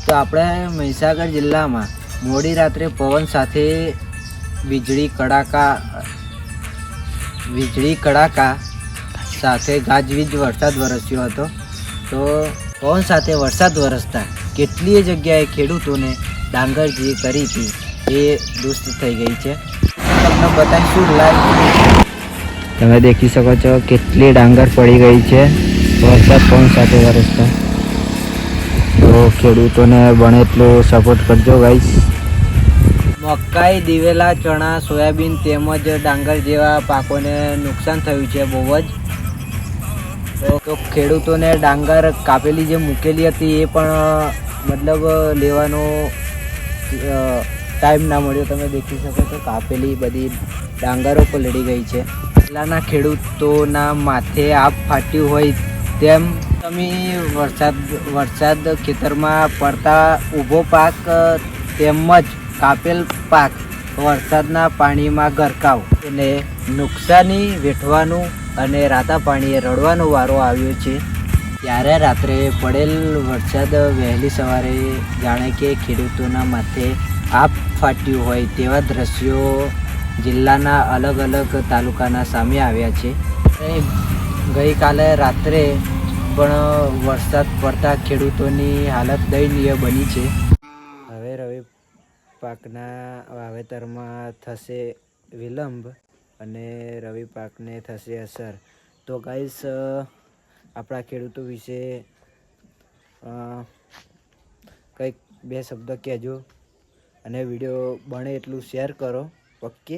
તો આપણે મહીસાગર જિલ્લામાં મોડી રાત્રે પવન સાથે વીજળી કડાકા સાથે ગાજવીજ વરસાદ વરસ્યો હતો। તો પવન સાથે વરસાદ વરસતા કેટલીય જગ્યાએ ખેડૂતોને ડાંગર જે કરી હતી એ દુષ્ટ થઈ ગઈ છે। તમને બતાવીશું લાઈવ। તમે દેખી શકો છો કેટલી ડાંગર પડી ગઈ છે વરસાદ પવન સાથે વરસતા। તો ખેડૂતોને બને એટલો સપોર્ટ કરજો ગાઈસ। મકાઈ, દિવેલા, ચણા, સોયાબીન તેમજ ડાંગર જેવા પાકોને નુકસાન થયું છે બહુ જ। તો ખેડૂતોને ડાંગર કાપેલી જે મૂકેલી હતી એ પણ મતલબ લેવાનો ટાઈમ ના મળ્યો। તમે દેખી શકો છો કાપેલી બધી ડાંગરો પલળી ગઈ છે। પહેલાંના ખેડૂતોના માથે આપ ફાટ્યું હોય તેમ તમે વરસાદ ખેતરમાં પડતા ઊભો પાક તેમજ કાપેલ પાક વરસાદના પાણીમાં ગરકાવ અને નુકસાની વેઠવાનું અને રાતા પાણીએ રડવાનો વારો આવ્યો છે। ત્યારે રાત્રે પડેલ વરસાદ વહેલી સવારે જાણે કે ખેડૂતોના માથે આપ ફાટ્યું હોય તેવા દ્રશ્યો જિલ્લાના અલગ અલગ તાલુકાના સામે આવ્યા છે। ગઈકાલે રાત્રે પણ વરસાદ પડતા ખેડૂતોની હાલત દયનીય બની છે। હવે રવિ પાકના વાવેતરમાં થશે વિલંબ અને રવિ પાકને થશે અસર। તો ગાઈસ આપણા ખેડૂતો વિશે કંઈક બે શબ્દ કહેજો અને વિડીયો બને એટલું શેર કરો। ઓકે।